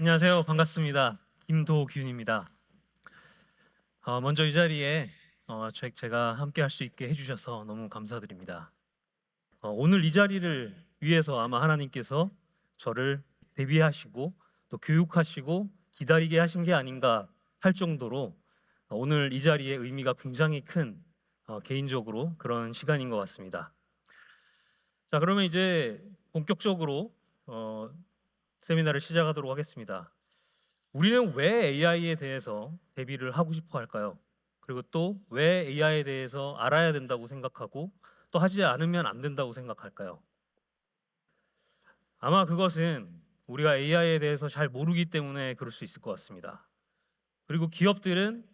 안녕하세요. 반갑습니다. 김도균입니다. 먼저 이 자리에 제가 함께 할 수 있게 해주셔서 너무 감사드립니다. 오늘 이 자리를 위해서 아마 하나님께서 저를 대비하시고 또 교육하시고 기다리게 하신 게 아닌가 할 정도로 오늘 이 자리의 의미가 굉장히 큰 개인적으로 그런 시간인 것 같습니다. 자, 그러면 이제 본격적으로 세미나를 시작하도록 하겠습니다. 우리는 왜 AI에 대해서 대비를 하고 싶어 할까요? 그리고 또 왜 AI에 대해서 알아야 된다고 생각하고 또 하지 않으면 안 된다고 생각할까요? 아마 그것은 우리가 AI에 대해서 잘 모르기 때문에 그럴 수 있을 것 같습니다. 그리고 기업들은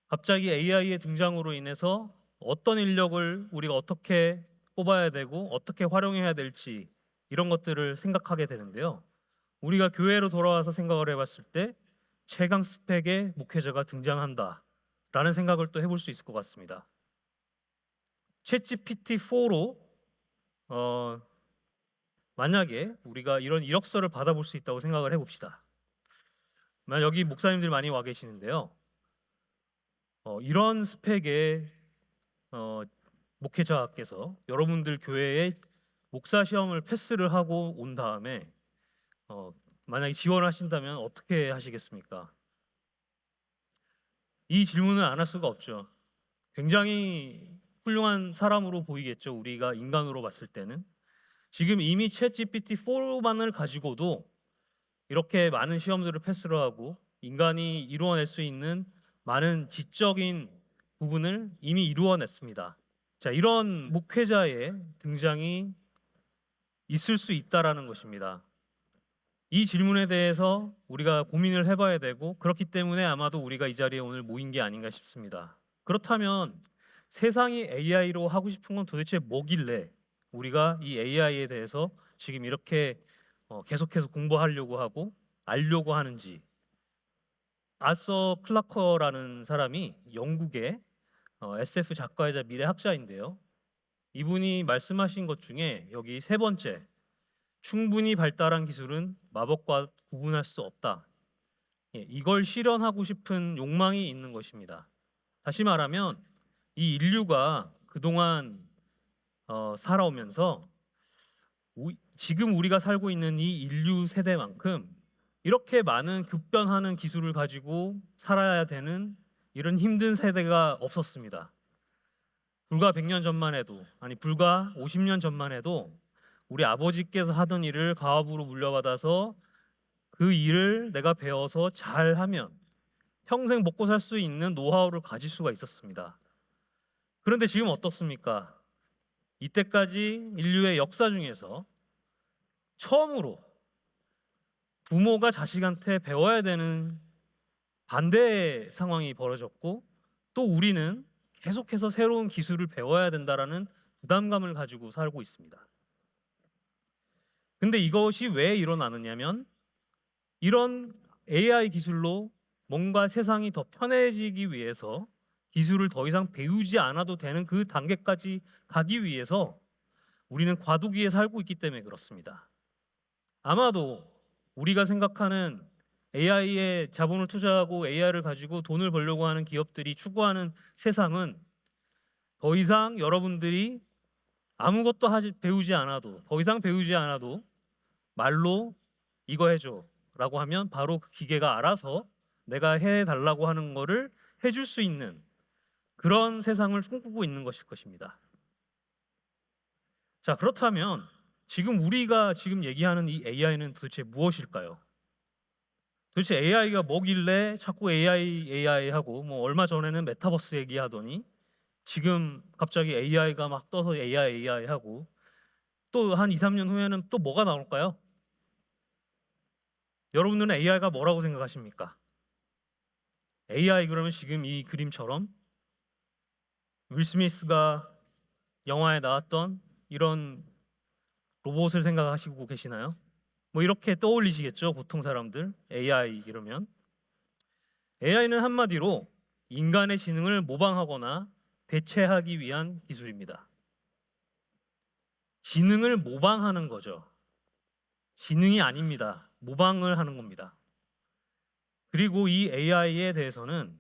갑자기 AI의 등장으로 인해서 어떤 인력을 우리가 어떻게 뽑아야 되고 어떻게 활용해야 될지 이런 것들을 생각하게 되는데요. 우리가 교회로 돌아와서 생각을 해봤을 때 최강 스펙의 목회자가 등장한다라는 생각을 또 해볼 수 있을 것 같습니다. 챗 GPT-4로 만약에 우리가 이런 이력서를 받아볼 수 있다고 생각을 해봅시다. 여기 목사님들 많이 와 계시는데요. 이런 스펙의 목회자께서 여러분들 교회에 목사 시험을 패스를 하고 온 다음에 만약에 지원하신다면 어떻게 하시겠습니까? 이 질문을 안 할 수가 없죠. 굉장히 훌륭한 사람으로 보이겠죠. 우리가 인간으로 봤을 때는. 지금 이미 챗 GPT-4만을 가지고도 이렇게 많은 시험들을 패스를 하고 인간이 이루어낼 수 있는 많은 지적인 부분을 이미 이루어냈습니다. 자, 이런 목회자의 등장이 있을 수 있다라는 것입니다. 이 질문에 대해서 우리가 고민을 해봐야 되고 그렇기 때문에 아마도 우리가 이 자리에 오늘 모인 게 아닌가 싶습니다. 그렇다면 세상이 AI로 하고 싶은 건 도대체 뭐길래 우리가 이 AI에 대해서 지금 이렇게 계속해서 공부하려고 하고 알려고 하는지. 아서 클라커라는 사람이 영국의 SF 작가이자 미래학자인데요. 이분이 말씀하신 것 중에 여기 세 번째, 충분히 발달한 기술은 마법과 구분할 수 없다. 이걸 실현하고 싶은 욕망이 있는 것입니다. 다시 말하면 이 인류가 그동안 살아오면서 지금 우리가 살고 있는 이 인류 세대만큼 이렇게 많은 급변하는 기술을 가지고 살아야 되는 이런 힘든 세대가 없었습니다. 불과 100년 전만 해도, 아니 불과 50년 전만 해도 우리 아버지께서 하던 일을 가업으로 물려받아서 그 일을 내가 배워서 잘하면 평생 먹고 살 수 있는 노하우를 가질 수가 있었습니다. 그런데 지금 어떻습니까? 이때까지 인류의 역사 중에서 처음으로 부모가 자식한테 배워야 되는 반대의 상황이 벌어졌고 또 우리는 계속해서 새로운 기술을 배워야 된다라는 부담감을 가지고 살고 있습니다. 근데 이것이 왜 일어나느냐면 이런 AI 기술로 뭔가 세상이 더 편해지기 위해서 기술을 더 이상 배우지 않아도 되는 그 단계까지 가기 위해서 우리는 과도기에 살고 있기 때문에 그렇습니다. 아마도 우리가 생각하는 AI에 자본을 투자하고 AI를 가지고 돈을 벌려고 하는 기업들이 추구하는 세상은 더 이상 여러분들이 아무것도 배우지 않아도 더 이상 배우지 않아도 말로 이거 해줘 라고 하면 바로 그 기계가 알아서 내가 해달라고 하는 거를 해줄 수 있는 그런 세상을 꿈꾸고 있는 것일 것입니다. 자, 그렇다면 지금 우리가 지금 얘기하는 이 AI는 도대체 무엇일까요? 도대체 AI가 뭐길래 자꾸 AI 하고 뭐 얼마 전에는 메타버스 얘기하더니 지금 갑자기 AI가 막 떠서 AI 하고 또 한 2, 3년 후에는 또 뭐가 나올까요? 여러분들은 AI가 뭐라고 생각하십니까? AI 그러면 지금 이 그림처럼 윌 스미스가 영화에 나왔던 이런 로봇을 생각하시고 계시나요? 뭐 이렇게 떠올리시겠죠, 보통 사람들. AI 이러면. AI는 한마디로 인간의 지능을 모방하거나 대체하기 위한 기술입니다. 지능을 모방하는 거죠. 지능이 아닙니다. 모방을 하는 겁니다. 그리고 이 AI에 대해서는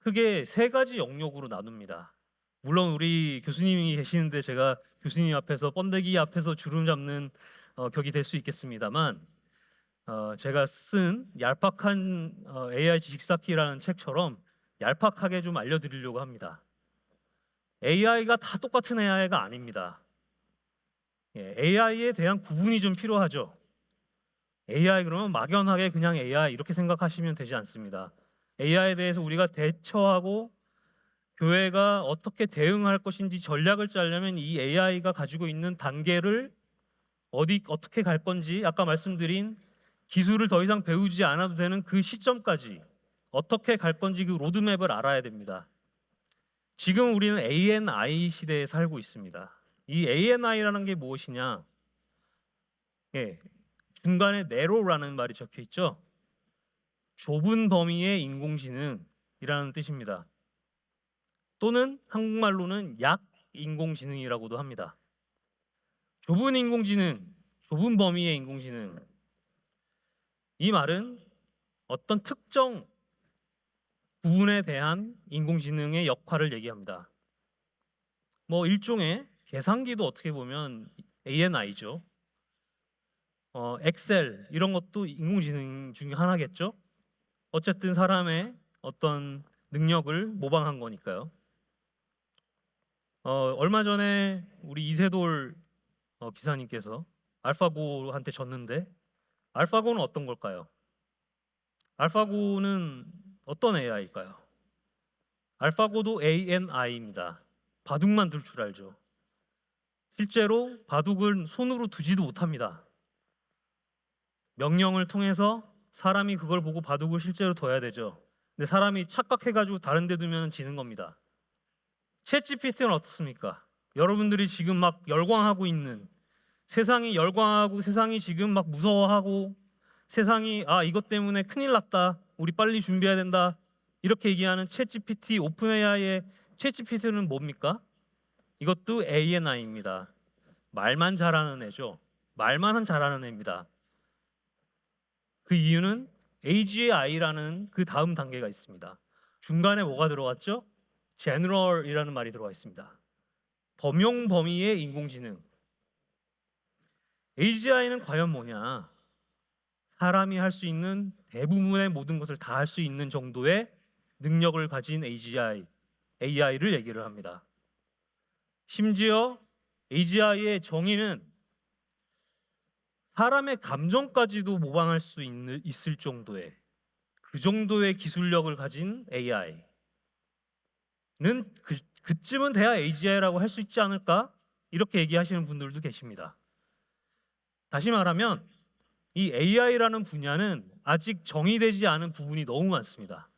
크게 세 가지 영역으로 나눕니다. 물론 우리 교수님이 계시는데 제가 교수님 앞에서 번데기 앞에서 주름 잡는 격이 될 수 있겠습니다만, 제가 쓴 얄팍한 AI 지식 쌓기라는 책처럼 얄팍하게 좀 알려드리려고 합니다. AI가 다 똑같은 AI가 아닙니다. AI에 대한 구분이 좀 필요하죠. AI 그러면 막연하게 그냥 AI 이렇게 생각하시면 되지 않습니다. AI에 대해서 우리가 대처하고 교회가 어떻게 대응할 것인지 전략을 짜려면 이 AI가 가지고 있는 단계를 어떻게 갈 건지, 아까 말씀드린 기술을 더 이상 배우지 않아도 되는 그 시점까지 어떻게 갈 건지 그 로드맵을 알아야 됩니다. 지금 우리는 ANI 시대에 살고 있습니다. 이 ANI라는 게 무엇이냐? 중간에 narrow라는 말이 적혀 있죠. 좁은 범위의 인공지능이라는 뜻입니다. 또는 한국말로는 약 인공지능이라고도 합니다. 좁은 인공지능, 좁은 범위의 인공지능. 이 말은 어떤 특정 부분에 대한 인공지능의 역할을 얘기합니다. 뭐 일종의 계산기도 어떻게 보면 ANI죠. 엑셀 이런 것도 인공지능 중에 하나겠죠. 어쨌든 사람의 어떤 능력을 모방한 거니까요. 얼마 전에 우리 이세돌 기사님께서 알파고한테 졌는데, 알파고는 어떤 걸까요? 알파고는 어떤 AI일까요? 알파고도 ANI입니다. 바둑만 둘 줄 알죠. 실제로 바둑을 손으로 두지도 못합니다. 명령을 통해서 사람이 그걸 보고 바둑을 실제로 둬야 되죠. 근데 사람이 착각해가지고 다른 데 두면 지는 겁니다. 챗GPT는 어떻습니까? 여러분들이 지금 막 열광하고 있는, 세상이 열광하고 세상이 지금 막 무서워하고 세상이 이것 때문에 큰일 났다, 우리 빨리 준비해야 된다, 이렇게 얘기하는 챗GPT, 오픈 AI의 챗GPT는 뭡니까? 이것도 ANI입니다. 말만 잘하는 애죠. 말만 잘하는 애입니다. 그 이유는 AGI라는 그 다음 단계가 있습니다. 중간에 뭐가 들어갔죠? General이라는 말이 들어가 있습니다. 범용 범위의 인공지능. AGI는 과연 뭐냐? 사람이 할 수 있는 대부분의 모든 것을 다 할 수 있는 정도의 능력을 가진 AI를 얘기를 합니다. 심지어 AGI의 정의는 사람의 감정까지도 모방할 수 있을 정도의, 그 정도의 기술력을 가진 AI는 그쯤은 돼야 AGI라고 할 수 있지 않을까? 이렇게 얘기하시는 분들도 계십니다. 다시 말하면 이 AI라는 분야는 아직 정의되지 않은 부분이 너무 많습니다.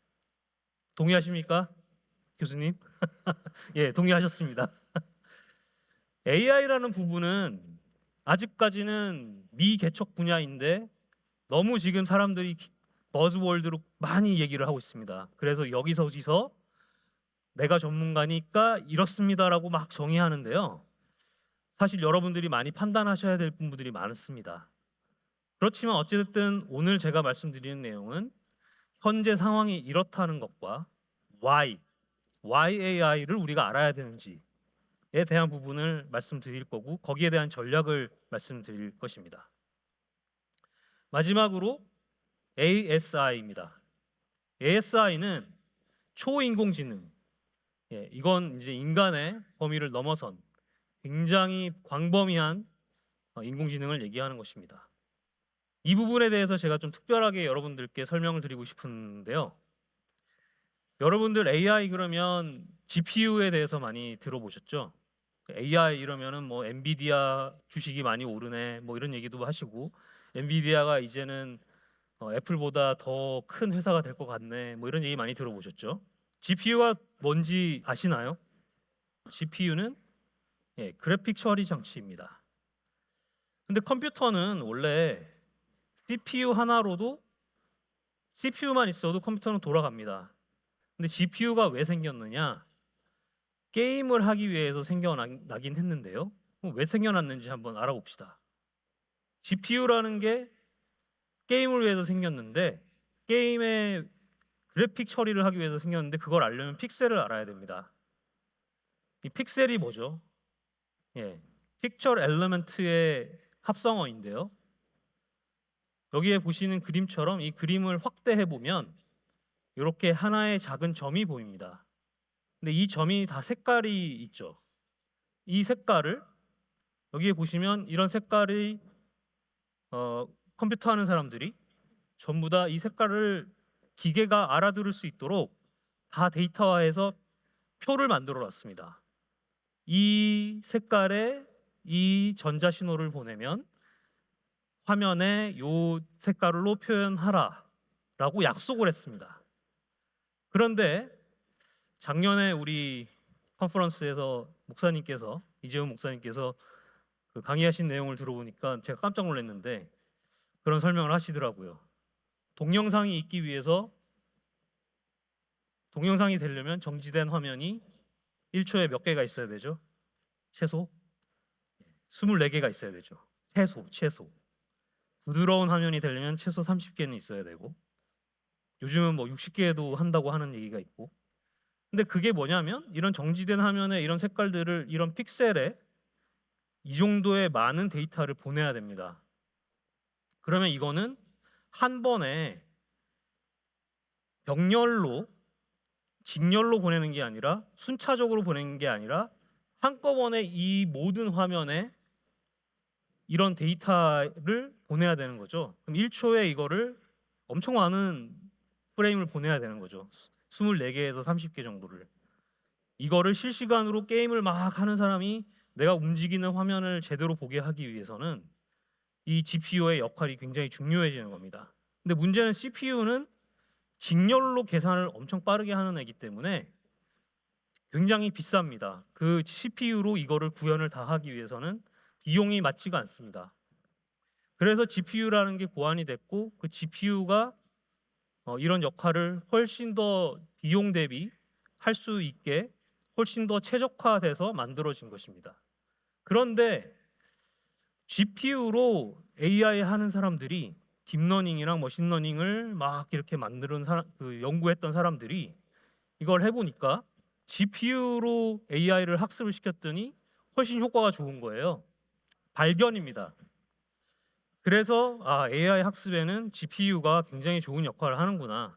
동의하십니까? 교수님? 예, 동의하셨습니다. AI라는 부분은 아직까지는 미개척 분야인데 너무 지금 사람들이 버즈월드로 많이 얘기를 하고 있습니다. 그래서 여기서지서 내가 전문가니까 이렇습니다라고 막 정의하는데요. 사실 여러분들이 많이 판단하셔야 될 부분들이 많습니다. 그렇지만 어찌됐든 오늘 제가 말씀드리는 내용은 현재 상황이 이렇다는 것과 why AI를 우리가 알아야 되는지에 대한 부분을 말씀드릴 거고, 거기에 대한 전략을 말씀드릴 것입니다. 마지막으로 ASI입니다. ASI는 초인공지능. 이건 이제 인간의 범위를 넘어선 굉장히 광범위한 인공지능을 얘기하는 것입니다. 이 부분에 대해서 제가 좀 특별하게 여러분들께 설명을 드리고 싶은데요. 여러분들 AI 그러면 GPU에 대해서 많이 들어보셨죠? AI 이러면은 뭐 엔비디아 주식이 많이 오르네, 뭐 이런 얘기도 하시고, 엔비디아가 이제는 애플보다 더 큰 회사가 될 것 같네, 뭐 이런 얘기 많이 들어보셨죠? GPU가 뭔지 아시나요? GPU는 그래픽 처리 장치입니다. 근데 컴퓨터는 원래 CPU 하나로도, CPU만 있어도 컴퓨터는 돌아갑니다. 근데 GPU가 왜 생겼느냐? 게임을 하기 위해서 생겨나긴 했는데요. 왜 생겨났는지 한번 알아봅시다. GPU라는 게 게임을 위해서 생겼는데 게임의 그래픽 처리를 하기 위해서 생겼는데 그걸 알려면 픽셀을 알아야 됩니다. 이 픽셀이 뭐죠? 예, 픽처 엘리먼트의 합성어인데요. 여기에 보시는 그림처럼 이 그림을 확대해 보면 이렇게 하나의 작은 점이 보입니다. 근데 이 점이 다 색깔이 있죠. 이 색깔을 여기에 보시면 이런 색깔이 컴퓨터 하는 사람들이 전부 다 이 색깔을 기계가 알아들을 수 있도록 다 데이터화해서 표를 만들어 놨습니다. 이 색깔에 이 전자 신호를 보내면 화면에 요 색깔로 표현하라라고 약속을 했습니다. 그런데 작년에 우리 컨퍼런스에서 목사님께서 이재훈 목사님께서 그 강의하신 내용을 들어보니까 제가 깜짝 놀랐는데 그런 설명을 하시더라고요. 동영상이 있기 위해서 동영상이 되려면 정지된 화면이 1초에 몇 개가 있어야 되죠? 최소 24개가 있어야 되죠. 최소. 부드러운 화면이 되려면 최소 30개는 있어야 되고 요즘은 뭐 60개도 한다고 하는 얘기가 있고 근데 그게 뭐냐면 이런 정지된 화면에 이런 색깔들을 이런 픽셀에 이 정도의 많은 데이터를 보내야 됩니다. 그러면 이거는 한 번에 병렬로 직렬로 보내는 게 아니라 순차적으로 보내는 게 아니라 한꺼번에 이 모든 화면에 이런 데이터를 보내야 되는 거죠. 그럼 1초에 이거를 엄청 많은 프레임을 보내야 되는 거죠. 24개에서 30개 정도를. 이거를 실시간으로 게임을 막 하는 사람이 내가 움직이는 화면을 제대로 보게 하기 위해서는 이 GPU의 역할이 굉장히 중요해지는 겁니다. 근데 문제는 CPU는 직렬로 계산을 엄청 빠르게 하는 애기 때문에 굉장히 비쌉니다. 그 CPU로 이거를 구현을 다 하기 위해서는 비용이 맞지가 않습니다. 그래서 GPU라는 게 고안이 됐고 그 GPU가 이런 역할을 훨씬 더 비용 대비 할 수 있게 훨씬 더 최적화돼서 만들어진 것입니다. 그런데 GPU로 AI 하는 사람들이 딥러닝이랑 머신러닝을 막 이렇게 만드는 연구했던 사람들이 이걸 해보니까 GPU로 AI를 학습을 시켰더니 훨씬 효과가 좋은 거예요. 발견입니다. 그래서 AI 학습에는 GPU가 굉장히 좋은 역할을 하는구나.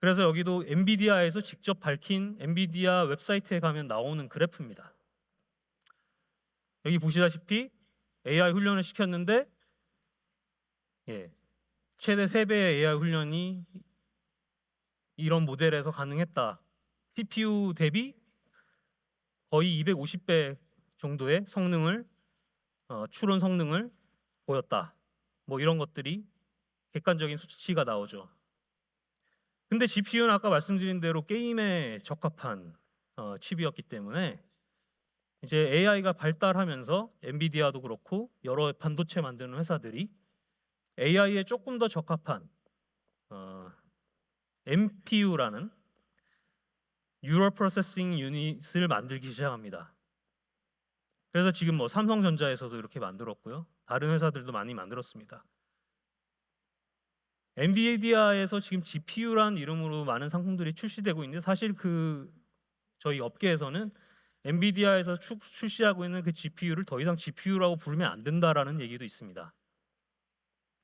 그래서 여기도 엔비디아에서 직접 밝힌 엔비디아 웹사이트에 가면 나오는 그래프입니다. 여기 보시다시피 AI 훈련을 시켰는데 최대 3배의 AI 훈련이 이런 모델에서 가능했다. CPU 대비 거의 250배 정도의 성능을 추론 성능을 보였다. 뭐 이런 것들이 객관적인 수치가 나오죠. 근데 GPU는 아까 말씀드린 대로 게임에 적합한 칩이었기 때문에 이제 AI가 발달하면서 엔비디아도 그렇고 여러 반도체 만드는 회사들이 AI에 조금 더 적합한 MPU라는 Neural Processing Unit을 만들기 시작합니다. 그래서 지금 뭐 삼성전자에서도 이렇게 만들었고요. 다른 회사들도 많이 만들었습니다. 엔비디아에서 지금 GPU라는 이름으로 많은 상품들이 출시되고 있는데 사실 저희 업계에서는 엔비디아에서 출시하고 있는 그 GPU를 더 이상 GPU라고 부르면 안 된다라는 얘기도 있습니다.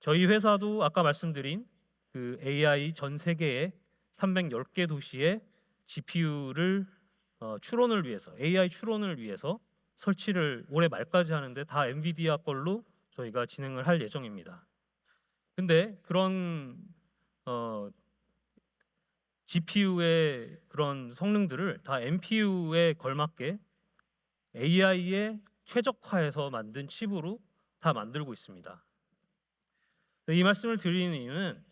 저희 회사도 아까 말씀드린 그 AI 전 세계에 310개 도시에 GPU를 추론을 위해서 AI 추론을 위해서 설치를 올해 말까지 하는데 다 엔비디아 걸로 저희가 진행을 할 예정입니다. 근데 그런 GPU의 그런 성능들을 다 NPU에 걸맞게 AI에 최적화해서 만든 칩으로 다 만들고 있습니다. 이 말씀을 드리는 이유는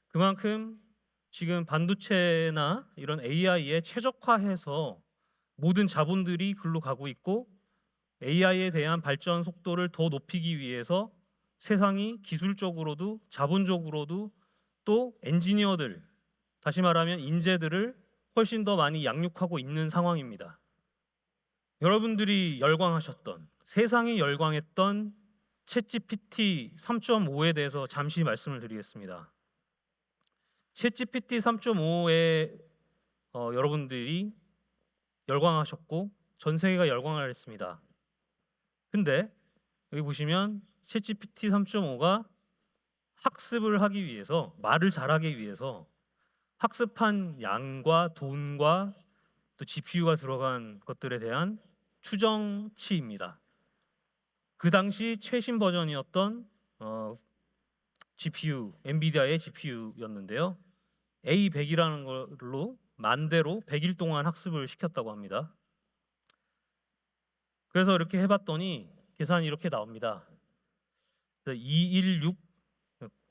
그만큼 지금 반도체나 이런 AI에 최적화해서 모든 자본들이 글로 가고 있고 AI에 대한 발전 속도를 더 높이기 위해서 세상이 기술적으로도 자본적으로도 또 엔지니어들, 다시 말하면 인재들을 훨씬 더 많이 양육하고 있는 상황입니다. 여러분들이 열광하셨던 세상이 열광했던 챗GPT 3.5에 대해서 잠시 말씀을 드리겠습니다. 챗GPT 3.5에 여러분들이 열광하셨고 전 세계가 열광을 했습니다. 근데 여기 보시면 챗GPT 3.5가 학습을 하기 위해서, 말을 잘하기 위해서 학습한 양과 돈과 또 GPU가 들어간 것들에 대한 추정치입니다. 그 당시 최신 버전이었던 GPU, 엔비디아의 GPU였는데요. A100이라는 걸로 만대로 100일 동안 학습을 시켰다고 합니다. 그래서 이렇게 해봤더니 계산이 이렇게 나옵니다. 216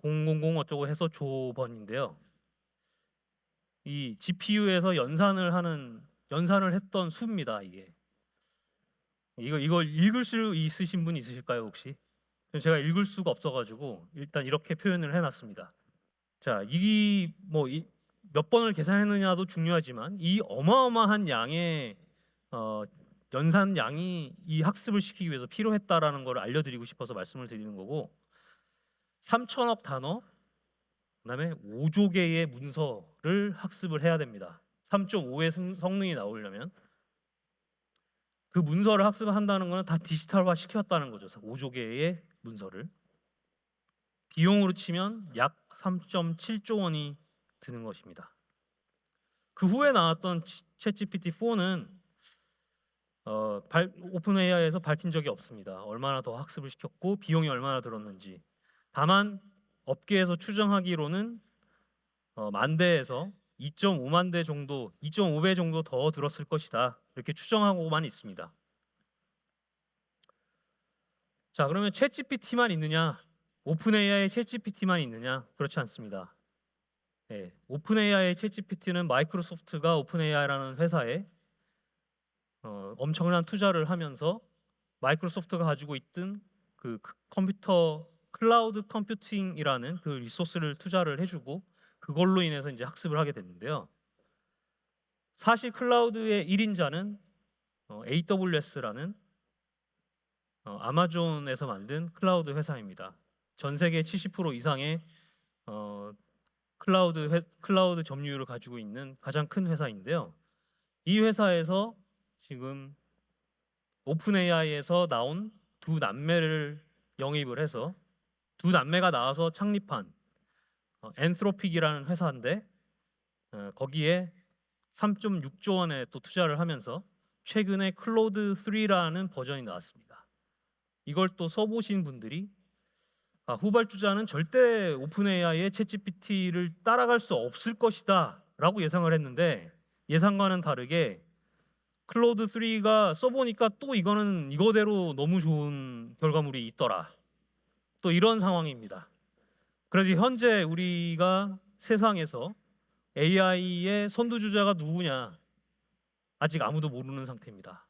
000 어쩌고 해서 조번인데요. 이 GPU에서 연산을 했던 수입니다. 이걸 읽을 수 있으신 분 있으실까요 혹시? 제가 읽을 수가 없어가지고 일단 이렇게 표현을 해놨습니다. 자, 몇 번을 계산했느냐도 중요하지만 이 어마어마한 양의 연산 양이 이 학습을 시키기 위해서 필요했다라는 걸 알려드리고 싶어서 말씀을 드리는 거고, 3천억 단어, 그다음에 5조 개의 문서를 학습을 해야 됩니다. 3.5의 성능이 나오려면 그 문서를 학습한다는 거는 다 디지털화 시켰다는 거죠. 5조 개의 문서를. 비용으로 치면 약 3.7조 원이 드는 것입니다. 그 후에 나왔던 챗GPT-4는 오픈 AI에서 밝힌 적이 없습니다. 얼마나 더 학습을 시켰고 비용이 얼마나 들었는지. 다만 업계에서 추정하기로는 만대에서 2.5만 대 정도, 2.5배 정도 더 들었을 것이다. 이렇게 추정하고만 있습니다. 자, 그러면 챗GPT만 있느냐? 오픈 AI의 챗GPT만 있느냐? 그렇지 않습니다. 네, 오픈 AI의 챗GPT는 마이크로소프트가 오픈 AI라는 회사에 엄청난 투자를 하면서 마이크로소프트가 가지고 있던 그 컴퓨터 클라우드 컴퓨팅이라는 그 리소스를 투자를 해주고 그걸로 인해서 이제 학습을 하게 됐는데요. 사실 클라우드의 1인자는 AWS라는 아마존에서 만든 클라우드 회사입니다. 전 세계 70% 이상의 클라우드 점유율을 가지고 있는 가장 큰 회사인데요. 이 회사에서 지금 오픈 AI에서 나온 두 남매를 영입을 해서 두 남매가 나와서 창립한 엔트로픽이라는 회사인데 거기에 3.6조 원에 또 투자를 하면서 최근에 클로드 3라는 버전이 나왔습니다. 이걸 또 써보신 분들이 후발주자는 절대 오픈 AI의 챗GPT를 따라갈 수 없을 것이다 라고 예상을 했는데 예상과는 다르게 클로드 3가 써보니까 또 이거는 이거대로 너무 좋은 결과물이 있더라. 또 이런 상황입니다. 그래서 현재 우리가 세상에서 AI의 선두주자가 누구냐 아직 아무도 모르는 상태입니다.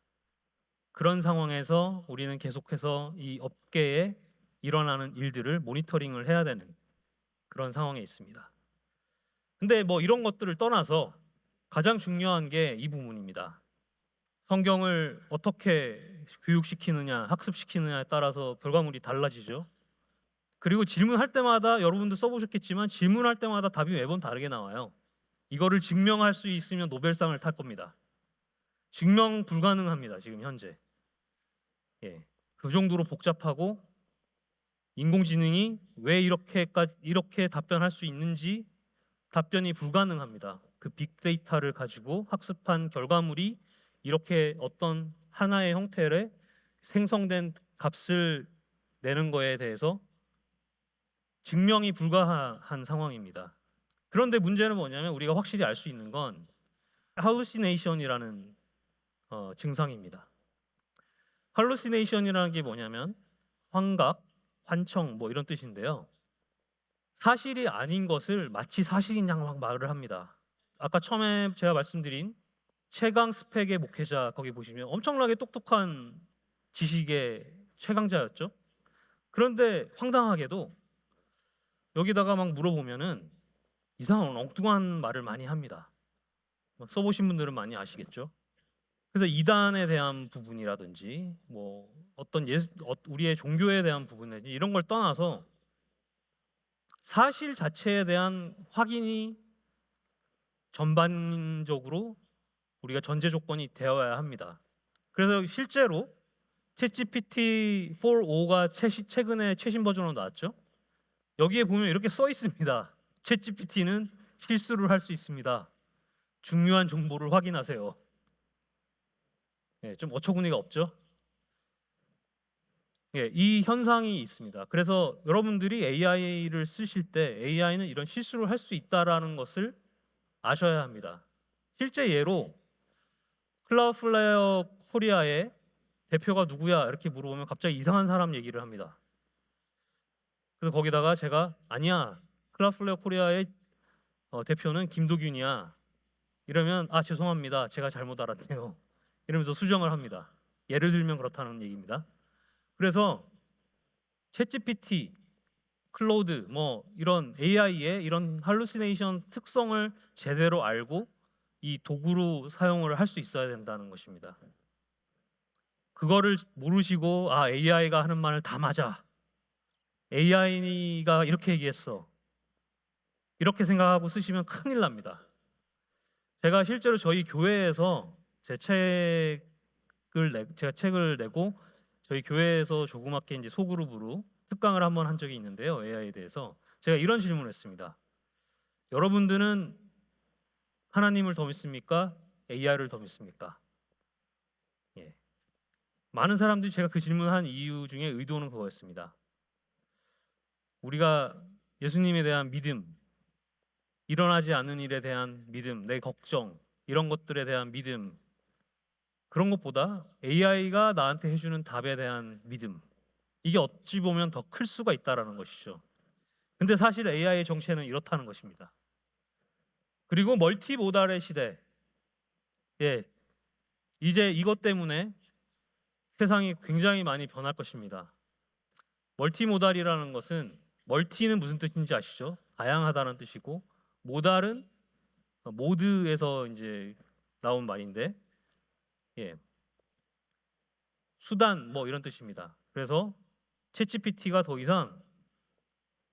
그런 상황에서 우리는 계속해서 이 업계에 일어나는 일들을 모니터링을 해야 되는 그런 상황에 있습니다. 근데 뭐 이런 것들을 떠나서 가장 중요한 게 이 부분입니다. 성경을 어떻게 교육시키느냐, 학습시키느냐에 따라서 결과물이 달라지죠. 그리고 질문할 때마다 여러분도 써보셨겠지만 질문할 때마다 답이 매번 다르게 나와요. 이거를 증명할 수 있으면 노벨상을 탈 겁니다. 증명 불가능합니다. 지금 현재. 그 정도로 복잡하고 인공지능이 왜 이렇게 답변할 수 있는지 답변이 불가능합니다. 그 빅데이터를 가지고 학습한 결과물이 이렇게 어떤 하나의 형태를 생성된 값을 내는 거에 대해서 증명이 불가한 상황입니다. 그런데 문제는 뭐냐면 우리가 확실히 알 수 있는 건 hallucination이라는 증상입니다. hallucination이라는 게 뭐냐면 환각, 환청 뭐 이런 뜻인데요. 사실이 아닌 것을 마치 사실인 양 막 말을 합니다. 아까 처음에 제가 말씀드린 최강 스펙의 목회자 거기 보시면 엄청나게 똑똑한 지식의 최강자였죠. 그런데 황당하게도 여기다가 막 물어보면은 이상한 엉뚱한 말을 많이 합니다. 써보신 분들은 많이 아시겠죠. 그래서 이단에 대한 부분이라든지 뭐 어떤 우리의 종교에 대한 부분이라든지 이런 걸 떠나서 사실 자체에 대한 확인이 전반적으로 우리가 전제 조건이 되어야 합니다. 그래서 실제로 챗GPT 4.5가 최근에 최신 버전으로 나왔죠. 여기에 보면 이렇게 써 있습니다. 챗GPT는 실수를 할 수 있습니다. 중요한 정보를 확인하세요. 예, 좀 어처구니가 없죠. 예, 이 현상이 있습니다. 그래서 여러분들이 AI를 쓰실 때 AI는 이런 실수를 할 수 있다라는 것을 아셔야 합니다. 실제 예로 클라우드플레어 코리아의 대표가 누구야 이렇게 물어보면 갑자기 이상한 사람 얘기를 합니다. 그래서 거기다가 제가 아니야, 클라우드플레어 코리아의 대표는 김도균이야 이러면 아 죄송합니다, 제가 잘못 알았네요 이러면서 수정을 합니다. 예를 들면 그렇다는 얘기입니다. 그래서 챗GPT, 클로드 뭐 이런 AI의 이런 할루시네이션 특성을 제대로 알고 이 도구로 사용을 할 수 있어야 된다는 것입니다. 그거를 모르시고 아 AI가 하는 말을 다 맞아, AI가 이렇게 얘기했어 이렇게 생각하고 쓰시면 큰일 납니다. 제가 실제로 저희 교회에서 제가 책을 내고 저희 교회에서 조그맣게 이제 소그룹으로 특강을 한번 한 적이 있는데요. AI에 대해서 제가 이런 질문을 했습니다. 여러분들은 하나님을 더 믿습니까? AI를 더 믿습니까? 예. 많은 사람들이 제가 그 질문한 이유 중에 의도는 그거였습니다. 우리가 예수님에 대한 믿음, 일어나지 않는 일에 대한 믿음, 내 걱정, 이런 것들에 대한 믿음, 그런 것보다 AI가 나한테 해주는 답에 대한 믿음, 이게 어찌 보면 더 클 수가 있다라는 것이죠. 근데 사실 AI의 정체는 이렇다는 것입니다. 그리고 멀티모달의 시대, 예, 이제 이것 때문에 세상이 굉장히 많이 변할 것입니다. 멀티모달이라는 것은 멀티는 무슨 뜻인지 아시죠? 다양하다는 뜻이고 모달은 모드에서 이제 나온 말인데 예, 수단 뭐 이런 뜻입니다. 그래서 챗GPT가 더 이상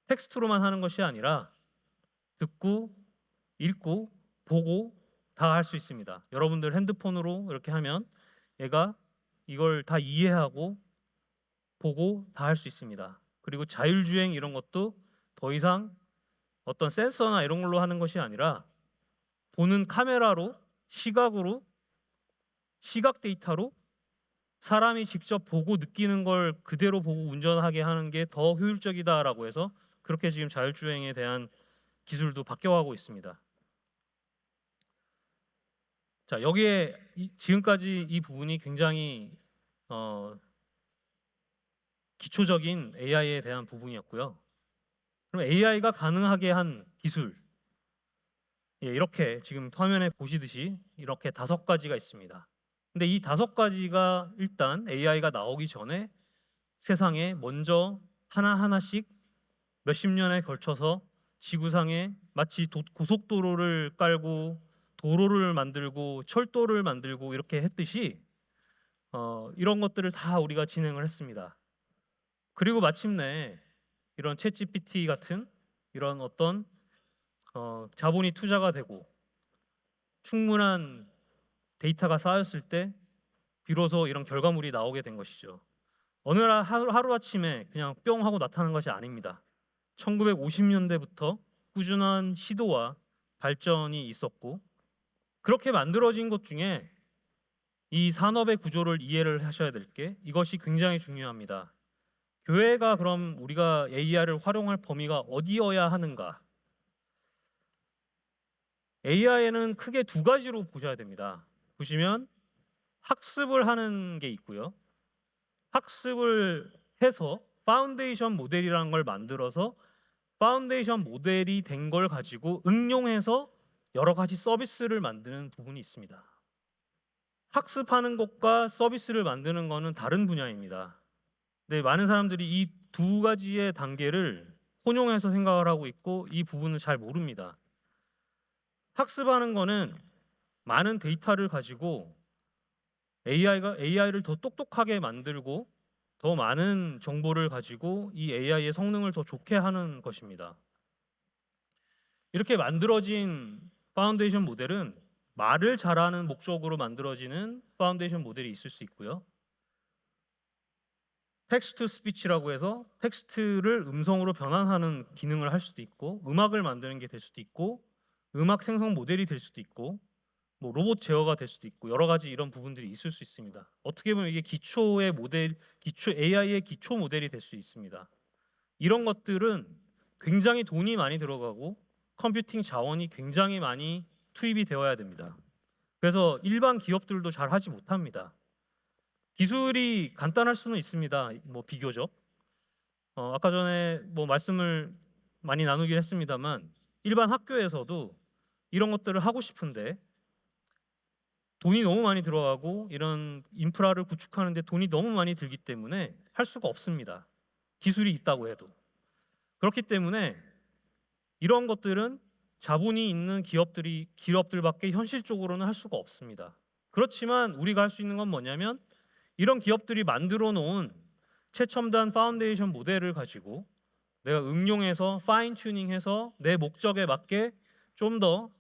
텍스트로만 하는 것이 아니라 듣고 읽고 보고 다 할 수 있습니다. 여러분들 핸드폰으로 이렇게 하면 얘가 이걸 다 이해하고 보고 다 할 수 있습니다. 그리고 자율주행 이런 것도 더 이상 어떤 센서나 이런 걸로 하는 것이 아니라 보는 카메라로 시각으로 시각 데이터로 사람이 직접 보고 느끼는 걸 그대로 보고 운전하게 하는 게 더 효율적이다라고 해서 그렇게 지금 자율주행에 대한 기술도 바뀌어가고 있습니다. 자, 여기에 지금까지 이 부분이 굉장히 기초적인 AI에 대한 부분이었고요. 그럼 AI가 가능하게 한 기술, 예, 이렇게 지금 화면에 보시듯이 이렇게 5가지가 있습니다. 근데 이 5가지가 일단 AI가 나오기 전에 세상에 먼저 하나하나씩 몇십 년에 걸쳐서 지구상에 마치 고속도로를 깔고 도로를 만들고 철도를 만들고 이렇게 했듯이 이런 것들을 다 우리가 진행을 했습니다. 그리고 마침내 이런 챗GPT 같은 이런 어떤 자본이 투자가 되고 충분한 데이터가 쌓였을 때 비로소 이런 결과물이 나오게 된 것이죠. 어느 날 하루아침에 그냥 뿅 하고 나타난 것이 아닙니다. 1950년대부터 꾸준한 시도와 발전이 있었고 그렇게 만들어진 것 중에 이 산업의 구조를 이해를 하셔야 될 게 이것이 굉장히 중요합니다. 교회가 그럼 우리가 AI를 활용할 범위가 어디여야 하는가? AI에는 크게 2가지로 보셔야 됩니다. 보시면 학습을 하는 게 있고요. 학습을 해서 파운데이션 모델이라는 걸 만들어서 파운데이션 모델이 된 걸 가지고 응용해서 여러 가지 서비스를 만드는 부분이 있습니다. 학습하는 것과 서비스를 만드는 것은 다른 분야입니다. 근데 많은 사람들이 이 2가지의 단계를 혼용해서 생각을 하고 있고 이 부분을 잘 모릅니다. 학습하는 거는 많은 데이터를 가지고 AI를 더 똑똑하게 만들고 더 많은 정보를 가지고 이 AI의 성능을 더 좋게 하는 것입니다. 이렇게 만들어진 파운데이션 모델은 말을 잘하는 목적으로 만들어지는 파운데이션 모델이 있을 수 있고요. 텍스트 투 스피치라고 해서 텍스트를 음성으로 변환하는 기능을 할 수도 있고, 음악을 만드는 게 될 수도 있고, 음악 생성 모델이 될 수도 있고, 뭐 로봇 제어가 될 수도 있고, 여러 가지 이런 부분들이 있을 수 있습니다. 어떻게 보면 이게 기초 AI의 기초 모델이 될 수 있습니다. 이런 것들은 굉장히 돈이 많이 들어가고 컴퓨팅 자원이 굉장히 많이 투입이 되어야 됩니다. 그래서 일반 기업들도 잘 하지 못합니다. 기술이 간단할 수는 있습니다. 뭐 비교적. 아까 전에 뭐 말씀을 많이 나누긴 했습니다만 일반 학교에서도 이런 것들을 하고 싶은데 돈이 너무 많이 들어가고 이런 인프라를 구축하는 데 돈이 너무 많이 들기 때문에 할 수가 없습니다. 기술이 있다고 해도. 그렇기 때문에 이런 것들은 자본이 있는 기업들밖에 현실적으로는 할 수가 없습니다. 그렇지만 우리가 할 수 있는 건 뭐냐면 이런 기업들이 만들어 놓은 최첨단 파운데이션 모델을 가지고 내가 응용해서 파인 튜닝해서 내 목적에 맞게 좀 더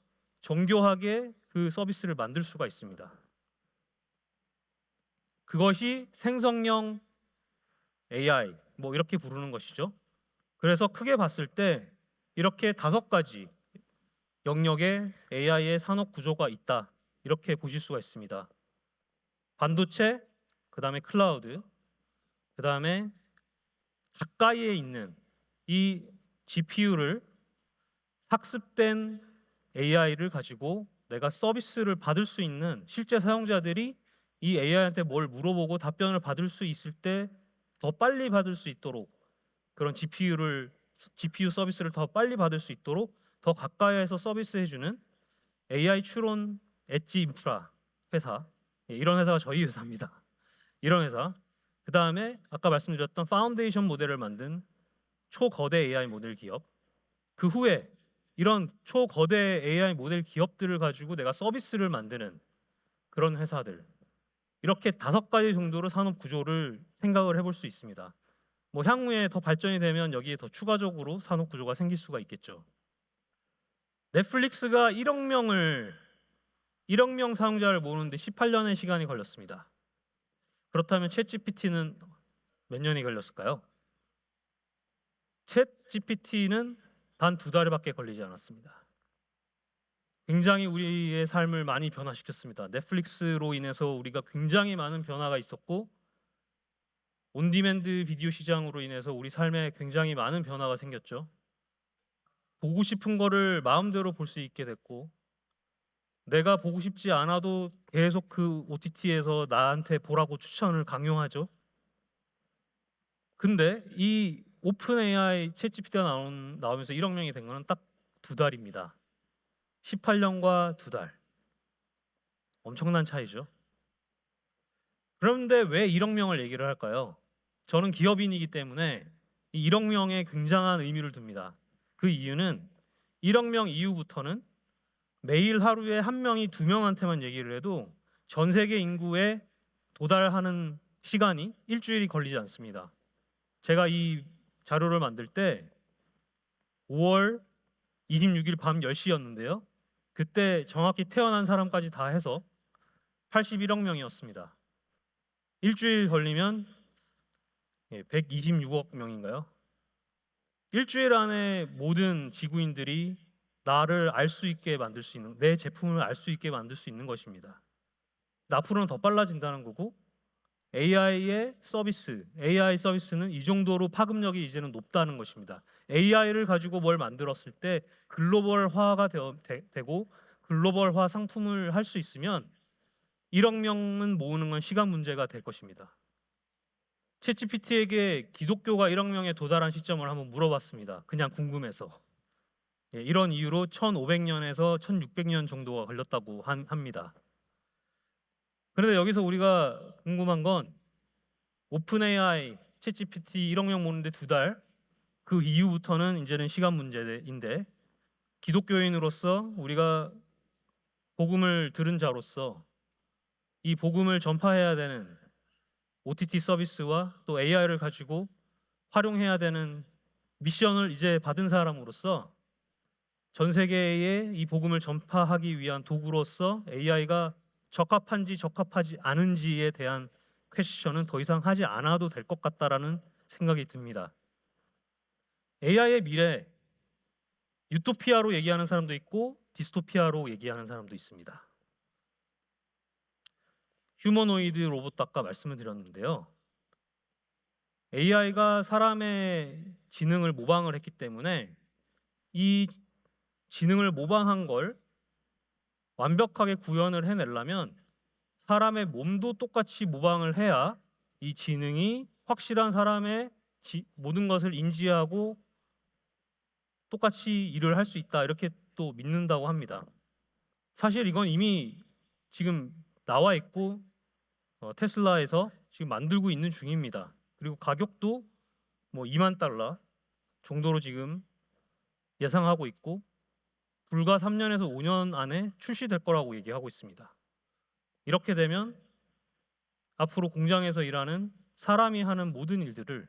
정교하게 그 서비스를 만들 수가 있습니다. 그것이 생성형 AI 뭐 이렇게 부르는 것이죠. 그래서 크게 봤을 때 이렇게 5가지 영역의 AI의 산업 구조가 있다. 이렇게 보실 수가 있습니다. 반도체, 그다음에 클라우드, 그다음에 가까이에 있는 이 GPU를 학습된 AI를 가지고 내가 서비스를 받을 수 있는 실제 사용자들이 이 AI한테 뭘 물어보고 답변을 받을 수 있을 때 더 빨리 받을 수 있도록 그런 GPU 서비스를 더 빨리 받을 수 있도록 더 가까이에서 서비스해주는 AI 추론 엣지 인프라 회사, 이런 회사가 저희 회사입니다. 이런 회사. 그 다음에 아까 말씀드렸던 파운데이션 모델을 만든 초거대 AI 모델 기업. 그 후에 이런 초거대 AI 모델 기업들을 가지고 내가 서비스를 만드는 그런 회사들. 이렇게 5가지 정도로 산업 구조를 생각을 해볼 수 있습니다. 뭐 향후에 더 발전이 되면 여기에 더 추가적으로 산업 구조가 생길 수가 있겠죠. 넷플릭스가 1억 명 사용자를 모으는데 18년의 시간이 걸렸습니다. 그렇다면 챗GPT는 몇 년이 걸렸을까요? 챗GPT는 단 2달밖에 걸리지 않았습니다. 굉장히 우리의 삶을 많이 변화시켰습니다. 넷플릭스로 인해서 우리가 굉장히 많은 변화가 있었고 온디맨드 비디오 시장으로 인해서 우리 삶에 굉장히 많은 변화가 생겼죠. 보고 싶은 거를 마음대로 볼 수 있게 됐고 내가 보고 싶지 않아도 계속 그 OTT에서 나한테 보라고 추천을 강요하죠. 근데 이 오픈 AI 챗GPT가 나오면서 1억 명이 된 거는 딱 2달입니다. 18년과 2달. 엄청난 차이죠. 그런데 왜 1억 명을 얘기를 할까요? 저는 기업인이기 때문에 이 1억 명에 굉장한 의미를 둡니다. 그 이유는 1억 명 이후부터는 매일 하루에 1명이 2명한테만 얘기를 해도 전 세계 인구에 도달하는 시간이 일주일이 걸리지 않습니다. 제가 이 자료를 만들 때 5월 26일 밤 10시였는데요. 그때 정확히 태어난 사람까지 다 해서 81억 명이었습니다. 일주일 걸리면 126억 명인가요? 일주일 안에 모든 지구인들이 나를 알 수 있게 만들 수 있는, 내 제품을 알 수 있게 만들 수 있는 것입니다. 앞으로는 더 빨라진다는 거고 AI 서비스는 이 정도로 파급력이 이제는 높다는 것입니다. AI를 가지고 뭘 만들었을 때 글로벌화가 되고 글로벌화 상품을 할 수 있으면 1억 명은 모으는 건 시간 문제가 될 것입니다. 챗GPT에게 기독교가 1억 명에 도달한 시점을 한번 물어봤습니다. 그냥 궁금해서. 이런 이유로 1500년에서 1600년 정도가 걸렸다고 합니다. 그런데 여기서 우리가 궁금한 건 오픈 AI, 챗GPT 1억 명 모으는데 2달, 그 이후부터는 이제는 시간 문제인데 기독교인으로서 우리가 복음을 들은 자로서 이 복음을 전파해야 되는 OTT 서비스와 또 AI를 가지고 활용해야 되는 미션을 이제 받은 사람으로서 전 세계에 이 복음을 전파하기 위한 도구로서 AI가 적합한지 적합하지 않은지에 대한 퀘스천은 더 이상 하지 않아도 될 것 같다라는 생각이 듭니다. AI의 미래, 유토피아로 얘기하는 사람도 있고 디스토피아로 얘기하는 사람도 있습니다. 휴머노이드 로봇 아까 말씀을 드렸는데요. AI가 사람의 지능을 모방을 했기 때문에 이 지능을 모방한 걸 완벽하게 구현을 해내려면 사람의 몸도 똑같이 모방을 해야 이 지능이 확실한 사람의 모든 것을 인지하고 똑같이 일을 할 수 있다 이렇게 또 믿는다고 합니다. 사실 이건 이미 지금 나와 있고 테슬라에서 지금 만들고 있는 중입니다. 그리고 가격도 뭐 2만 달러 정도로 지금 예상하고 있고 불과 3년에서 5년 안에 출시될 거라고 얘기하고 있습니다. 이렇게 되면 앞으로 공장에서 일하는 사람이 하는 모든 일들을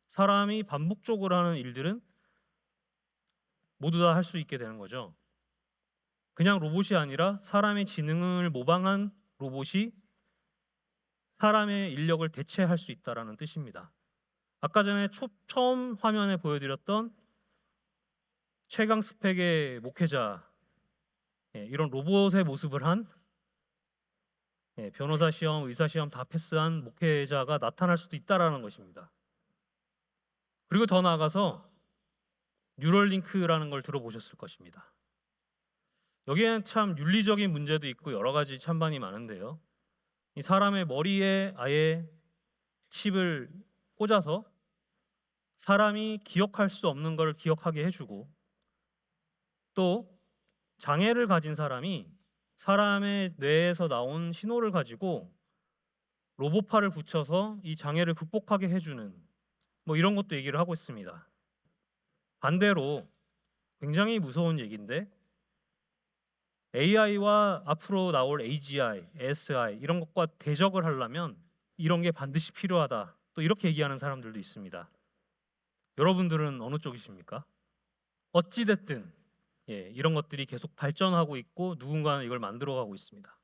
사람이 반복적으로 하는 일들은 모두 다 할 수 있게 되는 거죠. 그냥 로봇이 아니라 사람의 지능을 모방한 로봇이 사람의 인력을 대체할 수 있다라는 뜻입니다. 아까 전에 처음 화면에 보여드렸던 최강 스펙의 목회자, 이런 로봇의 모습을 한 변호사 시험, 의사 시험 다 패스한 목회자가 나타날 수도 있다라는 것입니다. 그리고 더 나아가서 뉴럴링크라는 걸 들어보셨을 것입니다. 여기에는 참 윤리적인 문제도 있고 여러 가지 찬반이 많은데요. 이 사람의 머리에 아예 칩을 꽂아서 사람이 기억할 수 없는 걸 기억하게 해주고 또 장애를 가진 사람이 사람의 뇌에서 나온 신호를 가지고 로봇팔을 붙여서 이 장애를 극복하게 해주는 뭐 이런 것도 얘기를 하고 있습니다. 반대로 굉장히 무서운 얘기인데 AI와 앞으로 나올 AGI, ASI 이런 것과 대적을 하려면 이런 게 반드시 필요하다. 또 이렇게 얘기하는 사람들도 있습니다. 여러분들은 어느 쪽이십니까? 어찌 됐든 이런 것들이 계속 발전하고 있고 누군가는 이걸 만들어가고 있습니다.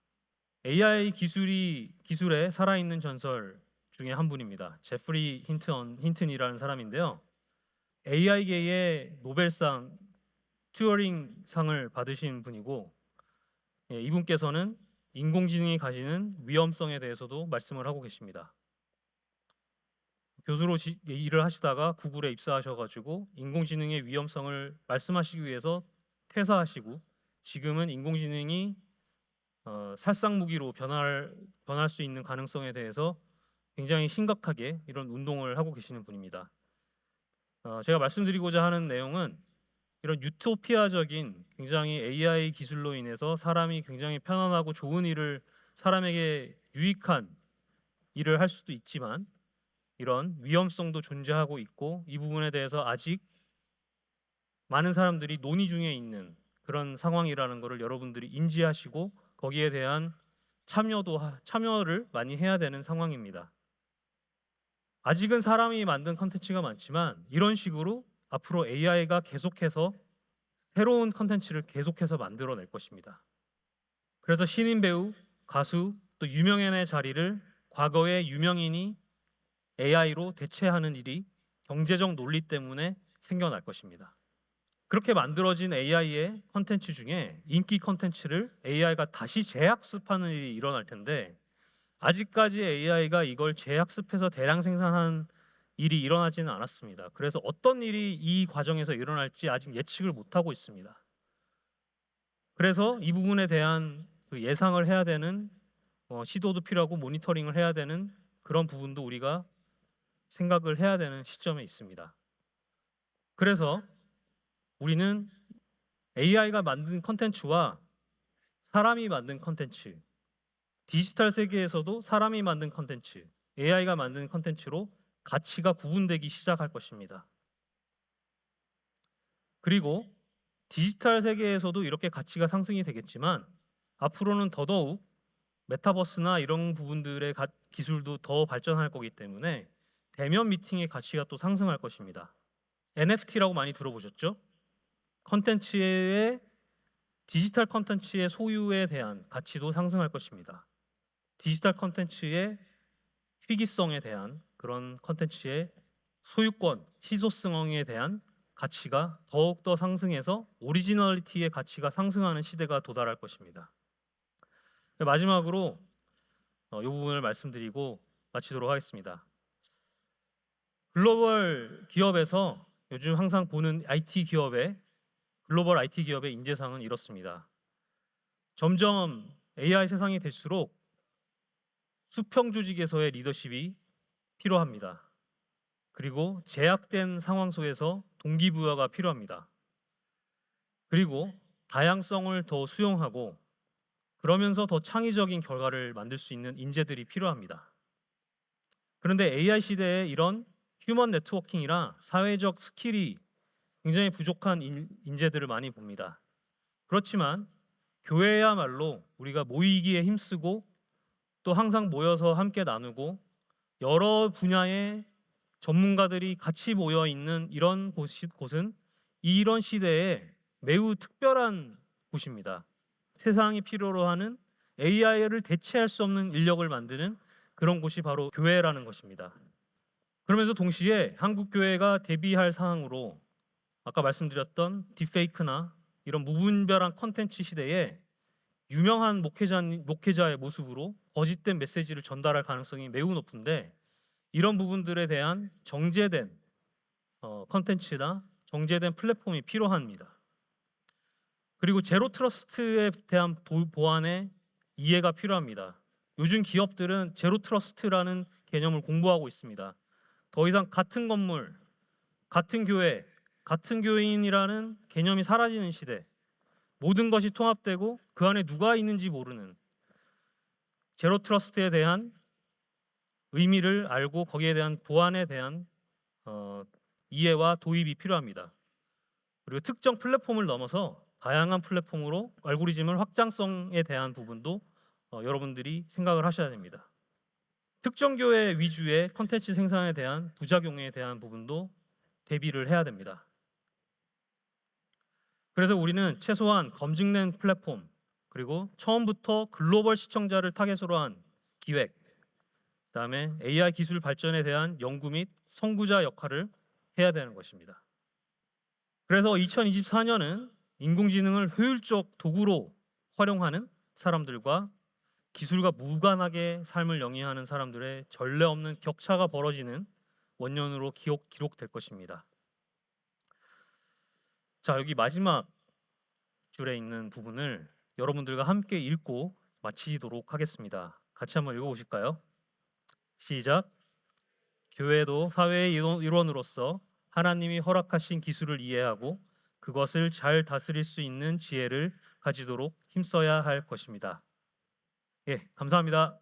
AI 기술의 살아있는 전설 중에 한 분입니다. 제프리 힌튼이라는 사람인데요. AI계의 노벨상 튜어링상을 받으신 분이고 이분께서는 인공지능이 가지는 위험성에 대해서도 말씀을 하고 계십니다. 교수로 일을 하시다가 구글에 입사하셔가지고 인공지능의 위험성을 말씀하시기 위해서 퇴사하시고 지금은 인공지능이 살상무기로 변할 수 있는 가능성에 대해서 굉장히 심각하게 이런 운동을 하고 계시는 분입니다. 제가 말씀드리고자 하는 내용은 이런 유토피아적인 굉장히 AI 기술로 인해서 사람이 굉장히 편안하고 좋은 일을 사람에게 유익한 일을 할 수도 있지만 이런 위험성도 존재하고 있고 이 부분에 대해서 아직 많은 사람들이 논의 중에 있는 그런 상황이라는 것을 여러분들이 인지하시고 거기에 대한 참여를 많이 해야 되는 상황입니다. 아직은 사람이 만든 컨텐츠가 많지만 이런 식으로 앞으로 AI가 계속해서 새로운 컨텐츠를 계속해서 만들어낼 것입니다. 그래서 신인 배우, 가수, 또 유명인의 자리를 과거의 유명인이 AI로 대체하는 일이 경제적 논리 때문에 생겨날 것입니다. 그렇게 만들어진 AI의 컨텐츠 중에 인기 컨텐츠를 AI가 다시 재학습하는 일이 일어날 텐데 아직까지 AI가 이걸 재학습해서 대량 생산한 일이 일어나지는 않았습니다. 그래서 어떤 일이 이 과정에서 일어날지 아직 예측을 못하고 있습니다. 그래서 이 부분에 대한 그 예상을 해야 되는 시도도 필요하고 모니터링을 해야 되는 그런 부분도 우리가 생각을 해야 되는 시점에 있습니다. 그래서 우리는 AI가 만든 컨텐츠와 사람이 만든 컨텐츠, 디지털 세계에서도 사람이 만든 컨텐츠, AI가 만든 컨텐츠로 가치가 구분되기 시작할 것입니다. 그리고 디지털 세계에서도 이렇게 가치가 상승이 되겠지만 앞으로는 더더욱 메타버스나 이런 부분들의 기술도 더 발전할 거기 때문에 대면 미팅의 가치가 또 상승할 것입니다. NFT라고 많이 들어보셨죠? 컨텐츠의 디지털 컨텐츠의 소유에 대한 가치도 상승할 것입니다. 디지털 컨텐츠의 희귀성에 대한 그런 컨텐츠의 소유권, 희소성에 대한 가치가 더욱더 상승해서 오리지널리티의 가치가 상승하는 시대가 도달할 것입니다. 마지막으로 이 부분을 말씀드리고 마치도록 하겠습니다. 글로벌 기업에서 요즘 항상 보는 글로벌 IT 기업의 인재상은 이렇습니다. 점점 AI 세상이 될수록 수평 조직에서의 리더십이 필요합니다. 그리고 제약된 상황 속에서 동기부여가 필요합니다. 그리고 다양성을 더 수용하고 그러면서 더 창의적인 결과를 만들 수 있는 인재들이 필요합니다. 그런데 AI 시대에 이런 휴먼 네트워킹이나 사회적 스킬이 굉장히 부족한 인재들을 많이 봅니다. 그렇지만 교회야말로 우리가 모이기에 힘쓰고 또 항상 모여서 함께 나누고 여러 분야의 전문가들이 같이 모여 있는 이런 곳은 이런 시대에 매우 특별한 곳입니다. 세상이 필요로 하는 AI를 대체할 수 없는 인력을 만드는 그런 곳이 바로 교회라는 것입니다. 그러면서 동시에 한국 교회가 대비할 사항으로 아까 말씀드렸던 딥페이크나 이런 무분별한 컨텐츠 시대에 유명한 목회자의 모습으로 거짓된 메시지를 전달할 가능성이 매우 높은데 이런 부분들에 대한 정제된 컨텐츠나 정제된 플랫폼이 필요합니다. 그리고 제로 트러스트에 대한 보안의 이해가 필요합니다. 요즘 기업들은 제로 트러스트라는 개념을 공부하고 있습니다. 더 이상 같은 건물, 같은 교회, 같은 교인이라는 개념이 사라지는 시대, 모든 것이 통합되고 그 안에 누가 있는지 모르는 제로 트러스트에 대한 의미를 알고 거기에 대한 보안에 대한 이해와 도입이 필요합니다. 그리고 특정 플랫폼을 넘어서 다양한 플랫폼으로 알고리즘을 확장성에 대한 부분도 여러분들이 생각을 하셔야 됩니다. 특정 교회 위주의 콘텐츠 생산에 대한 부작용에 대한 부분도 대비를 해야 됩니다. 그래서 우리는 최소한 검증된 플랫폼 그리고 처음부터 글로벌 시청자를 타겟으로 한 기획, 그다음에 AI 기술 발전에 대한 연구 및 선구자 역할을 해야 되는 것입니다. 그래서 2024년은 인공지능을 효율적 도구로 활용하는 사람들과 기술과 무관하게 삶을 영위하는 사람들의 전례 없는 격차가 벌어지는 원년으로 기록될 것입니다. 자, 여기 마지막 줄에 있는 부분을 여러분들과 함께 읽고 마치도록 하겠습니다. 같이 한번 읽어보실까요? 시작. 교회도 사회의 일원으로서 하나님이 허락하신 기술을 이해하고 그것을 잘 다스릴 수 있는 지혜를 가지도록 힘써야 할 것입니다. 예, 감사합니다.